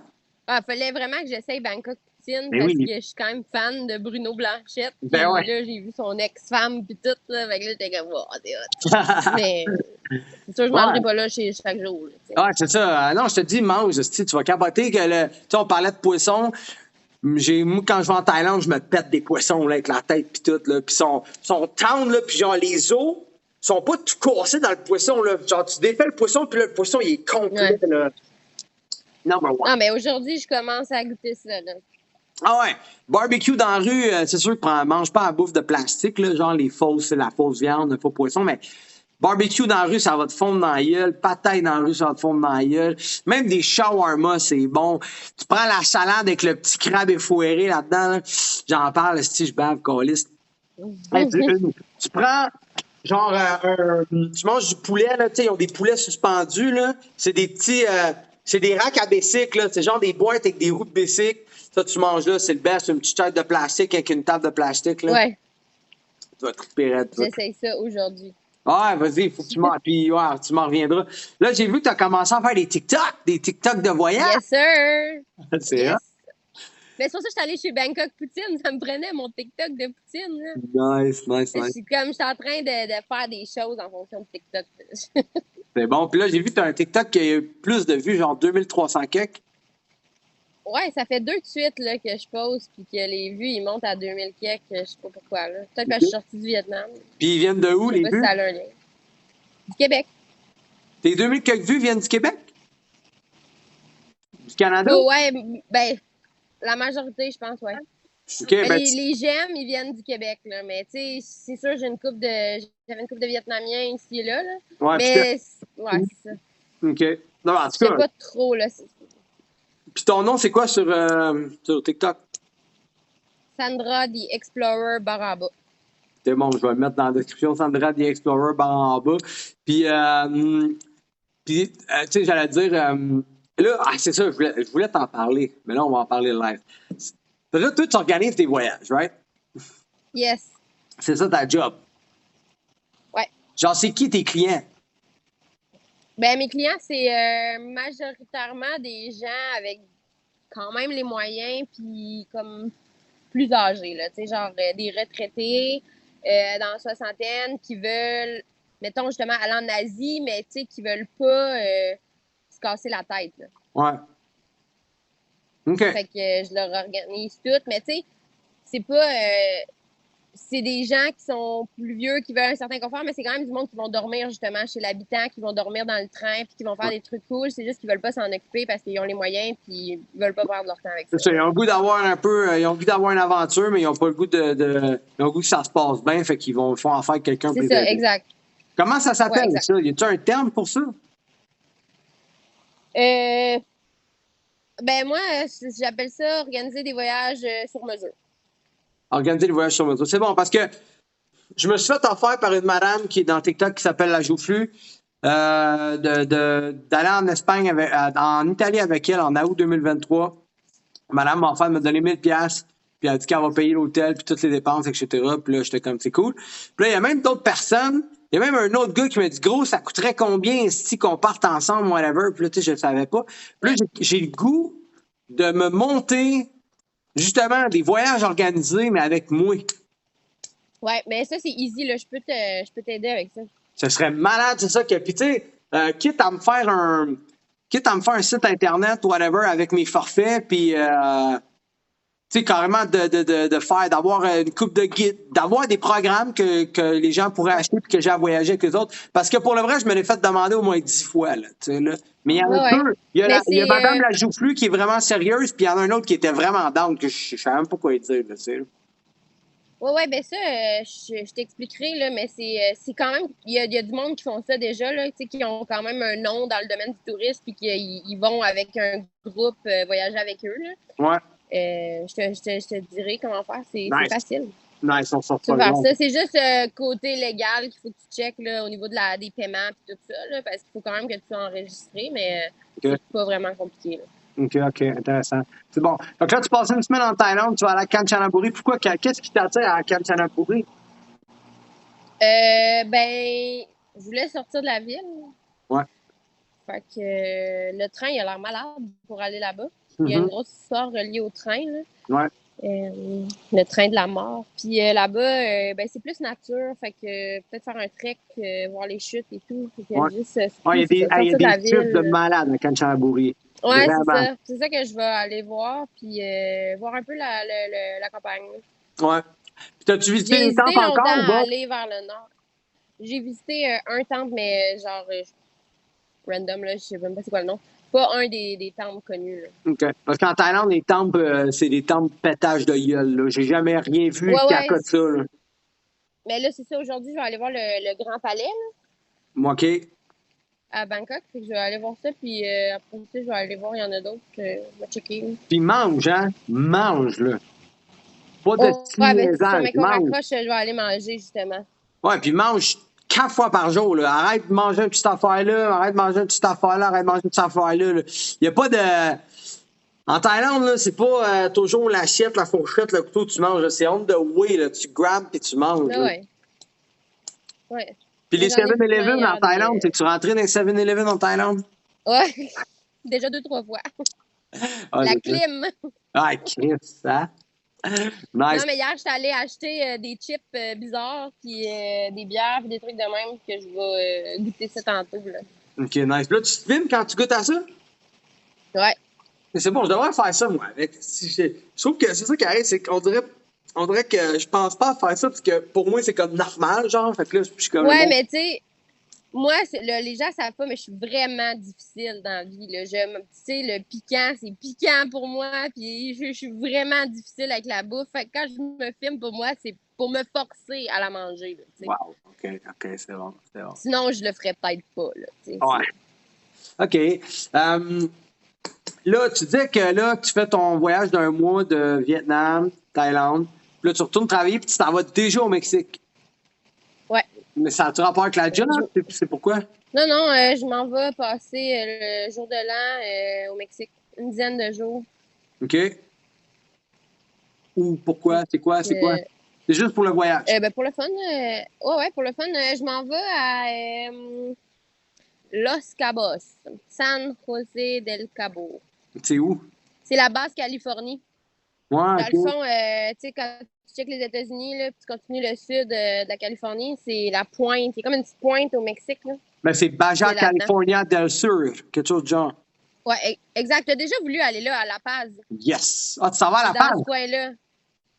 Ah, fallait vraiment que j'essaye Bangkok Poutine Ben parce oui. que je suis quand même fan de Bruno Blanchette. Puis Ben ouais. là, j'ai vu son ex-femme puis tout, là. Fait que là, j'étais comme, oh, c'est hot. Mais c'est sûr, je mangerai pas là chaque jour. Là, ouais, c'est ça. Non, je te dis, mange, tu vas capoter que tu sais, on parlait de poissons. Moi, quand je vais en Thaïlande, je me pète des poissons là, avec la tête puis tout. Là. Puis sont tendres, là, puis genre les os sont pas tout cassés dans le poisson. Là. Genre, tu défais le poisson, puis là, le poisson, il est complet. Ouais. Là. Non, mais aujourd'hui, je commence à goûter ça. Là. Ah ouais. Barbecue dans la rue, c'est sûr que mange pas à bouffe de plastique, là, genre la fausse viande, le faux poisson, mais barbecue dans la rue, ça va te fondre dans la gueule. Pataille dans la rue, ça va te fondre dans la gueule. Même des shawarma, c'est bon. Tu prends la salade avec le petit crabe effoiré là-dedans. Là. J'en parle, si je bave, câlisse. Tu prends, genre, tu manges du poulet, là, tu sais, ils ont des poulets suspendus, là. C'est des petits, c'est des racks à bicycle, là. C'est genre des boîtes avec des roues de bicycle. Ça, tu manges là, c'est le best. Une petite tête de plastique avec une table de plastique, là. Ouais. Tu vas te couper. J'essaye ça aujourd'hui. Ouais, vas-y, il faut que tu m'en... Puis, ouais, tu m'en reviendras. Là, j'ai vu que tu as commencé à faire des TikTok de voyage. Yes, sir! C'est yes. Mais c'est pour ça que je suis allée chez Bangkok Poutine. Ça me prenait mon TikTok de Poutine. Là. Nice. Je suis en train de faire des choses en fonction de TikTok. C'est bon. Puis là, j'ai vu que tu as un TikTok qui a eu plus de vues, genre 2300 quelques. Ouais, ça fait 2 de suite là, que je pose puis que les vues, ils montent à 2000 quelques. Je sais pas pourquoi. Là. Peut-être parce que je suis sortie du Vietnam. Puis ils viennent de où, Je sais les pas si vues? ça a un lien. Du Québec. Tes 2000 quelques vues viennent du Québec? Du Canada? Ouais, ben, la majorité, je pense, ouais. OK, Mais ben, les j'aime, ils viennent du Québec, là. Mais tu sais, c'est sûr, j'avais une couple de Vietnamiens ici et là, là. ouais, Mais, ouais, c'est ça. OK. Non, en Je tout sais cas. pas trop, là. Puis ton nom, c'est quoi sur TikTok? Sandra, the Explorer, Baraba. C'est bon, je vais le mettre dans la description. Sandra The Explorer, barre en bas. Puis, tu sais, j'allais dire, là, c'est ça, je voulais t'en parler, mais là, on va en parler live. Là, toi, tu organises des voyages, right? Yes. C'est ça ta job. Ouais. Genre, c'est qui tes clients? Ben, mes clients, c'est majoritairement des gens avec quand même les moyens, puis comme plus âgés, là. Tu sais, genre des retraités dans la soixantaine qui veulent, mettons, justement, aller en Asie, mais tu sais, qui veulent pas se casser la tête, là. Ouais. OK. Fait que je leur organise tout, mais tu sais, c'est pas. C'est des gens qui sont plus vieux, qui veulent un certain confort, mais c'est quand même du monde qui vont dormir justement chez l'habitant, qui vont dormir dans le train, puis qui vont faire des trucs cool. C'est juste qu'ils veulent pas s'en occuper parce qu'ils ont les moyens, puis ils veulent pas perdre leur temps avec ça. C'est ça, ils ont le goût d'avoir un peu, ils ont le goût d'avoir une aventure, mais ils ont pas le goût ils ont le goût que ça se passe bien, fait qu'ils font affaire avec quelqu'un pour C'est les ça, aider. exact. Comment ça Ouais, s'appelle, exact. ça? Y a-tu un terme pour ça? Ben moi, j'appelle ça organiser des voyages sur mesure. Organiser les voyages sur mesure. C'est bon, parce que je me suis fait offert par une madame qui est dans TikTok qui s'appelle La Joufflue, d'aller en Espagne, en Italie avec elle en août 2023. Madame m'a offert de me donner 1000$, puis elle a dit qu'elle va payer l'hôtel, puis toutes les dépenses, etc. Puis là, j'étais comme, c'est cool. Puis là, il y a même d'autres personnes. Il y a même un autre gars qui m'a dit, gros, ça coûterait combien si qu'on parte ensemble, whatever. Puis là, tu sais, je ne savais pas. Puis là, j'ai le goût de me monter, justement, des voyages organisés, mais avec moi. Ouais, mais ça, c'est easy, là. Je peux t'aider avec ça. Ce serait malade, c'est ça que. Puis tu sais, quitte à me faire un site internet, whatever, avec mes forfaits, puis tu sais, carrément de faire, d'avoir une coupe de guides, d'avoir des programmes que les gens pourraient acheter puis que j'ai à voyager avec eux autres. Parce que pour le vrai, je me l'ai fait demander au moins 10 fois, là, tu sais, là. Mais il y en a Ouais, ouais. deux. Il y a, Mais il y a c'est. Madame la Joufflue qui est vraiment sérieuse, puis il y en a un autre qui était vraiment down, que je savais même pas quoi dire, là, tu sais. Ouais, ouais, ben ça, je t'expliquerai, là, mais c'est quand même. Il y a du monde qui font ça déjà, là, tu sais, qui ont quand même un nom dans le domaine du tourisme, puis ils vont avec un groupe voyager avec eux, là. Ouais. Je te dirai comment faire. C'est Nice. facile. Nice, on sort Tu pas peux faire loin. ça. C'est juste côté légal qu'il faut que tu checkes là, au niveau des paiements et tout ça, là, parce qu'il faut quand même que tu sois enregistré, mais Ok. c'est pas vraiment compliqué. Là. OK, intéressant. C'est bon. Donc là, tu passes une semaine en Thaïlande, tu vas aller à Kanchanaburi. Pourquoi? Qu'est-ce qui t'attire à Kanchanaburi? Ben, je voulais sortir de la ville. Ouais. Fait que le train, il a l'air malade pour aller là-bas. Il y a une Mhm. grosse histoire reliée au train. Là. Ouais. Le train de la mort. Puis là-bas, ben, c'est plus nature. Fait que peut-être faire un trek, voir les chutes et tout. Fait que Ouais. juste Ouais, il y a sortir de la des chutes de ville. malade à Kanchanaburi. Ouais, c'est Vraiment. ça. C'est ça que je vais aller voir. Puis voir un peu la campagne. Ouais. Puis t'as-tu visité J'ai une tente hésité longtemps encore ou à pas? aller vers le nord. J'ai visité un temple, mais genre random, là, je sais même pas c'est quoi le nom. Pas un des temples connus. Là. OK. Parce qu'en Thaïlande, les temples, c'est des temples pétage de gueule, là. J'ai jamais rien vu Ouais, qui ouais. accote ça, là. Mais là, c'est ça. Aujourd'hui, je vais aller voir le Grand Palais là, OK. à Bangkok. Fait que je vais aller voir ça. Puis après ça, je vais aller voir. Il y en a d'autres. Je vais checker. Puis mange, hein? Mange, là. Pas de Oh, petits ouais, ben c'est ça. niaisages. Mais qu'on Mange. raccroche, je vais aller manger, justement. Ouais, puis mange 4 fois par jour. Là. Arrête de manger une petite affaire là, arrête de manger une petite affaire là, arrête de manger une petite affaire là. Il n'y a pas de. En Thaïlande, là, c'est pas toujours l'assiette, la fourchette, le couteau que tu manges. C'est on the way. Là. Tu grabs puis tu manges. Ah Là. ouais. Ouais. Puis les J'en ai vu plein 7-Eleven en hier. Thaïlande, t'es-tu rentré dans les 7-Eleven en Thaïlande? Ouais. Déjà 2, 3 fois. Ah, La c'est ça. clim. Ah, Chris, ça. Non, Nice. mais hier, j'étais allée acheter des chips bizarres, puis des bières, puis des trucs de même, que je vais goûter ça tantôt. Là. OK, nice. Là, tu te filmes quand tu goûtes à ça? Ouais. Mais c'est bon, je devrais faire ça, moi. Je trouve que c'est ça qui arrive, c'est on dirait que je pense pas à faire ça parce que pour moi, c'est comme normal, genre. Fait que là, je suis comme Ouais, bon. mais tu sais, moi, les gens savent pas, mais je suis vraiment difficile dans la vie. Là. Tu sais, le piquant, c'est piquant pour moi. Puis je suis vraiment difficile avec la bouffe. Fait que quand je me filme, pour moi, c'est pour me forcer à la manger. Là, Wow, OK, c'est bon, c'est bon. Sinon, je le ferais peut-être pas. Là, ouais. OK. Là, tu disais que là, tu fais ton voyage d'un mois de Vietnam, Thaïlande. Puis là, tu retournes travailler puis tu t'en vas déjà au Mexique. Ouais. Mais ça a-tu rapport avec la job? C'est pourquoi? Non, je m'en vais passer le jour de l'an au Mexique. Une dizaine de jours. OK. Ou pourquoi? C'est quoi? C'est juste pour le voyage? Pour le fun, pour le fun, je m'en vais à Los Cabos, San José del Cabo. C'est où? C'est la base Californie. Ouais, Dans le fond, tu sais, quand tu checkes les États-Unis, là, puis tu continues le sud de la Californie, c'est la pointe. C'est comme une petite pointe au Mexique. Là. Ben, c'est Baja California del Sur, quelque chose de genre. Ouais, exact. Tu as déjà voulu aller là, à La Paz. Yes! Ah, tu s'en vas à La Paz? Dans ce coin-là.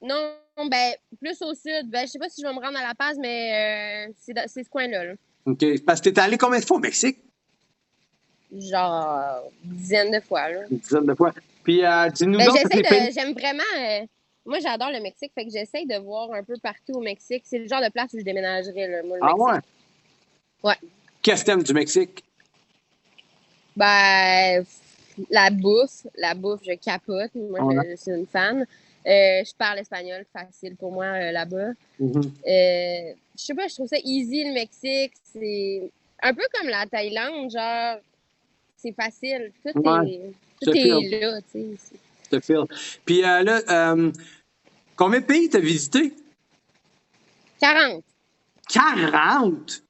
Non, ben, plus au sud. Ben, je sais pas si je vais me rendre à La Paz, mais c'est ce coin-là. Là. OK. Parce que t'es allé combien de fois au Mexique? Genre, une dizaine de fois. Là. Une dizaine de fois. Puis, dis-nous ben, donc. J'aime vraiment. Moi, j'adore le Mexique, fait que j'essaye de voir un peu partout au Mexique. C'est le genre de place où je déménagerais, là, moi, le Mexique. Ouais? Qu'est-ce que t'aimes du Mexique? Ben, la bouffe, je capote. Moi, je suis une fan. Je parle espagnol, facile pour moi là-bas. Je sais pas, je trouve ça easy, le Mexique. C'est un peu comme la Thaïlande, genre, c'est facile. Tout est là, tu sais. Je te file. Puis là, combien de pays t'as visité? 40. 40?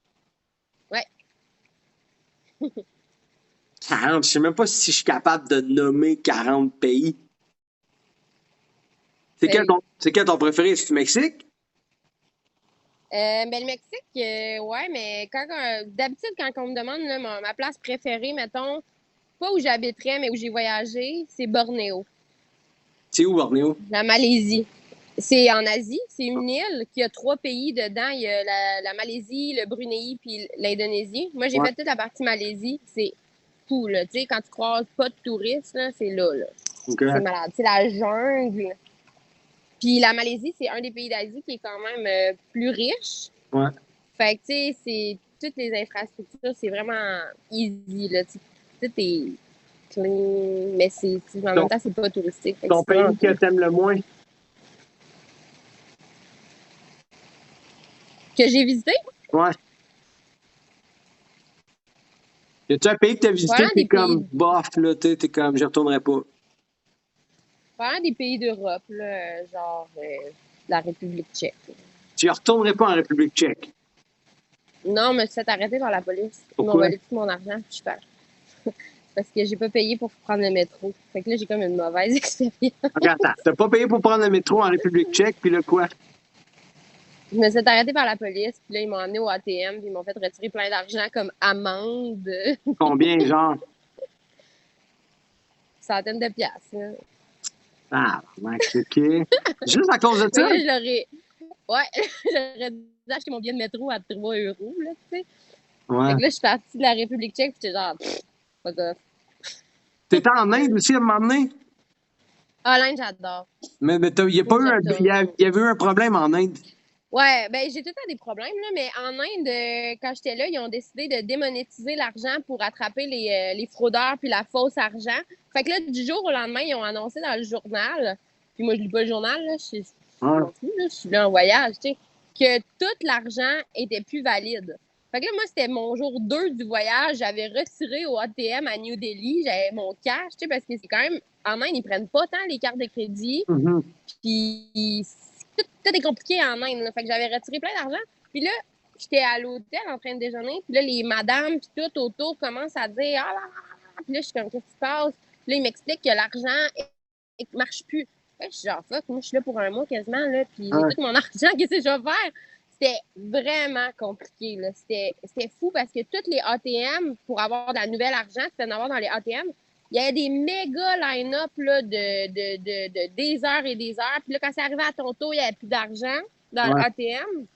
Ouais. 40, je sais même pas si je suis capable de nommer 40 pays. C'est quel ton préféré? C'est-tu Mexique? Ben, le Mexique, ouais, mais d'habitude, quand on me demande là, ma place préférée, mettons, pas où j'habiterais, mais où j'ai voyagé, c'est Bornéo. C'est où, Bornéo? La Malaisie. C'est en Asie. C'est une île qui a 3 pays dedans. Il y a la Malaisie, le Brunei puis l'Indonésie. Moi, j'ai fait toute la partie Malaisie. C'est fou, là. Tu sais, quand tu croises pas de touristes, là, c'est là. Okay. C'est malade. C'est la jungle. Puis la Malaisie, c'est un des pays d'Asie qui est quand même plus riche. Ouais. Fait que, tu sais, c'est toutes les infrastructures, c'est vraiment easy, là. Tout est clean, mais en même temps, c'est pas touristique. Ton pays que t'aimes le moins? Que j'ai visité? Ouais. Y a-tu un pays que t'as visité qui est comme bof, là, t'es comme, je retournerai pas? Vraiment des pays d'Europe, là, genre la République tchèque. Tu y retournerais pas en République tchèque? Non, mais je me suis fait arrêter par la police. Ils m'ont volé tout mon argent, puis je perds. Parce que j'ai pas payé pour prendre le métro. Fait que là, j'ai comme une mauvaise expérience. Attends, t'as pas payé pour prendre le métro en République tchèque, puis là, quoi? Je me suis fait arrêter par la police, puis là, ils m'ont amené au ATM, puis ils m'ont fait retirer plein d'argent comme amende. Combien, genre? Centaines de piastres. Là. Ah, Max, OK. Juste à cause de ça? J'aurais dû acheter mon billet de métro à 3 €, là, tu sais. Ouais. Fait que là, je suis partie de la République tchèque, puis j'étais genre, pas grave. T'étais en Inde aussi à un moment donné? Ah, l'Inde, j'adore. Mais il y avait eu un problème en Inde. Ouais, ben j'ai tout le temps des problèmes, là, mais en Inde, quand j'étais là, ils ont décidé de démonétiser l'argent pour attraper les fraudeurs puis la fausse argent. Fait que là, du jour au lendemain, ils ont annoncé dans le journal, puis moi, je lis pas le journal, là, je suis là en voyage, tu sais, que tout l'argent était plus valide. Fait que là, moi, c'était mon jour 2 du voyage. J'avais retiré au ATM à New Delhi. J'avais mon cash, tu sais, parce que c'est quand même... En Inde, ils prennent pas tant les cartes de crédit. Puis tout est compliqué en Inde. Là. Fait que j'avais retiré plein d'argent. Puis là, j'étais à l'hôtel en train de déjeuner. Puis là, les madames puis tout autour commencent à dire « Ah là là! » Puis là, je suis comme « Qu'est-ce qui se passe? » Puis là, ils m'expliquent que l'argent ne marche plus. Fait que je suis genre « Fuck, moi, je suis là pour un mois quasiment. Là, puis j'ai tout mon argent. Qu'est-ce que je vais faire? » C'était vraiment compliqué. C'était fou parce que toutes les ATM, pour avoir de la nouvelle argent, tu peux en avoir dans les ATM, il y avait des méga line-up là, de des heures et des heures. Puis là, quand c'est arrivé à ton tour, il n'y avait plus d'argent dans le ATM.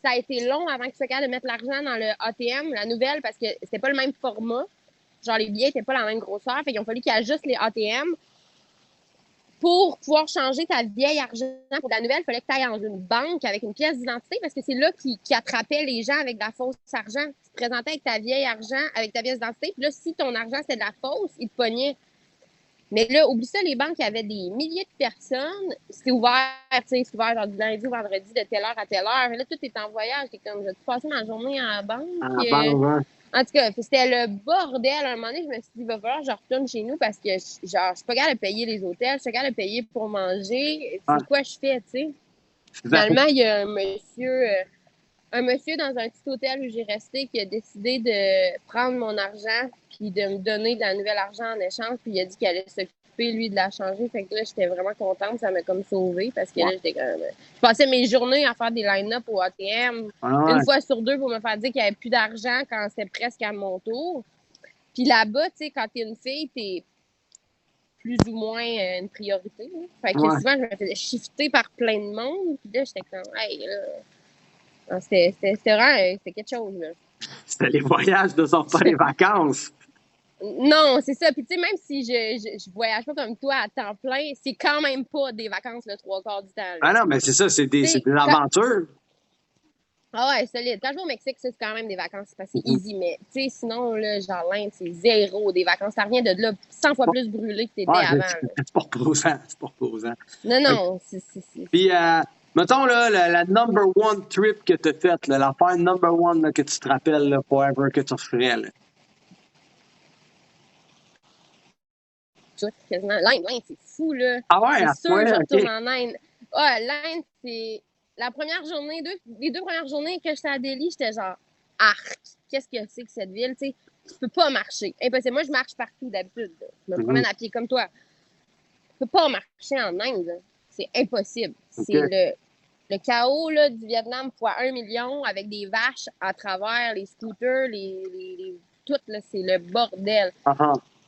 Ça a été long avant que tu sois capable de mettre l'argent dans le ATM, la nouvelle, parce que c'était pas le même format. Genre, les billets n'étaient pas la même grosseur. Fait qu'il a fallu qu'il ajuste les ATM. Pour pouvoir changer ta vieille argent pour la nouvelle, il fallait que tu ailles dans une banque avec une pièce d'identité parce que c'est là qui attrapait les gens avec de la fausse argent. Tu te présentais avec ta vieille argent, avec ta pièce d'identité. Puis là, si ton argent c'était de la fausse, ils te pognaient. Mais là, oublie ça, les banques, il y avait des milliers de personnes. C'était ouvert, tu sais, c'est ouvert genre du lundi au vendredi de telle heure à telle heure. Là, tout est en voyage. T'es comme, je vais passer ma journée à la banque. En tout cas, c'était le bordel. À un moment donné, je me suis dit, il va falloir que je retourne chez nous parce que, genre, je suis pas capable de payer les hôtels, je suis pas capable de payer pour manger. C'est quoi je fais, tu sais? Finalement, il y a un monsieur dans un petit hôtel où j'ai resté qui a décidé de prendre mon argent puis de me donner de la nouvelle argent en échange. Puis il a dit qu'il allait s'occuper, lui, de la changer. Fait que là, j'étais vraiment contente. Ça m'a comme sauvée parce que là, j'étais quand même... Je passais mes journées à faire des line-up au ATM une fois sur deux pour me faire dire qu'il n'y avait plus d'argent quand c'était presque à mon tour. Puis là-bas, tu sais, quand t'es une fille, t'es plus ou moins une priorité. Hein. Fait que souvent, je me faisais shifter par plein de monde. Puis là, j'étais comme, hey, là... C'était vraiment quelque chose, là. C'était les voyages de sortir les vacances. Non, c'est ça. Puis, tu sais, même si je voyage pas comme toi à temps plein, c'est quand même pas des vacances le 3/4 du temps. Là. Ah non, mais c'est ça, c'est des aventures. Ah ouais, solide. Quand je vais au Mexique, ça, c'est quand même des vacances, c'est passé easy. Mais, tu sais, sinon, là, genre, l'Inde, c'est zéro des vacances. Ça revient de là 100 fois plus brûlé que t'étais avant. C'est pas reposant, c'est pas reposant. Non. Puis, mettons, là, la number one trip que tu as faite, l'affaire number one là, que tu te rappelles, là, forever, que tu referais, là. Tout, quasiment. L'Inde, c'est fou, là. Ah ouais? C'est sûr que je retourne en Inde. Ah, l'Inde, c'est... La première journée, les deux premières journées que j'étais à Delhi, j'étais genre, arc, qu'est-ce que c'est que cette ville, tu sais? Tu peux pas marcher. Impossible. Moi, je marche partout d'habitude. Je me promène à pied comme toi. Tu peux pas marcher en Inde, là. C'est impossible. C'est le chaos là, du Vietnam fois 1 million avec des vaches à travers les scooters, tout, là, c'est le bordel.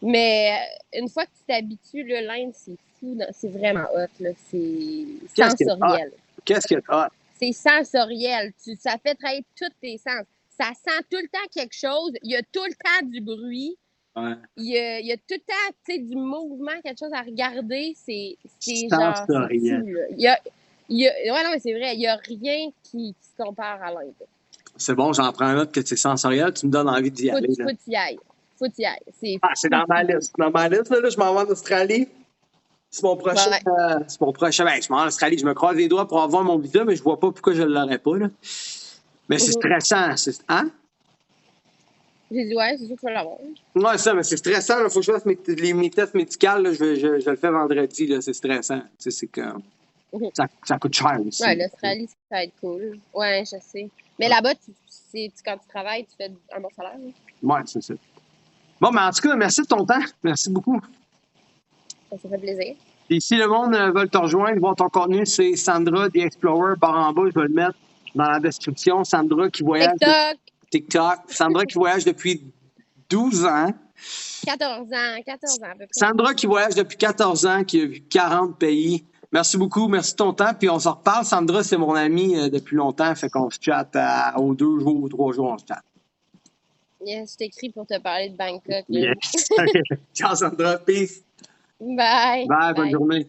Mais une fois que tu t'habitues, l'Inde, c'est fou. C'est vraiment hot. Là. C'est sensoriel. Qu'est-ce que hot? C'est sensoriel. Ça fait travailler tous tes sens. Ça sent tout le temps quelque chose. Il y a tout le temps du bruit. Ouais. Il y a tout le temps du mouvement, quelque chose à regarder. C'est genre... Sensoriel. Ouais, non, mais c'est vrai. Il n'y a rien qui se compare à l'Inde. C'est bon, j'en prends un autre que c'est sensoriel. Tu me donnes envie d'y aller. Faut y aller. C'est dans ma liste. Dans ma liste, là, je m'en vais en Australie. C'est mon prochain. C'est mon prochain. Ben, je m'en vais en Australie. Je me croise les doigts pour avoir mon visa, mais je vois pas pourquoi je ne l'aurais pas. Là. Mais c'est stressant. Hein? J'ai dit, ouais, c'est sûr que tu vas l'avoir. Ouais, ça, mais c'est stressant. Il faut que je fasse mes tests médicaux. Là, je le fais vendredi. Là, c'est stressant. Tu sais, c'est que. Ça coûte cher aussi. Ouais, l'Australie, ça va être cool. Ouais, je sais. Mais là-bas, quand tu travailles, tu fais un bon salaire. Hein? Ouais, c'est ça. Bon, mais en tout cas, merci de ton temps. Merci beaucoup. Ça fait plaisir. Et si le monde veut te rejoindre, voir ton contenu, c'est Sandra The Explorer par en bas. Je vais le mettre dans la description. Sandra qui voyage. TikTok. Sandra qui voyage depuis 12 ans. 14 ans à peu près. Sandra qui voyage depuis 14 ans, qui a vu 40 pays. Merci beaucoup, merci de ton temps. Puis on se reparle. Sandra, c'est mon amie depuis longtemps. Fait qu'on se chatte aux 2 jours ou 3 jours, on se chatte. Yes, je t'écris pour te parler de Bangkok. Yes. Ciao, Sandra. Peace. Bye. Bye. Bonne journée.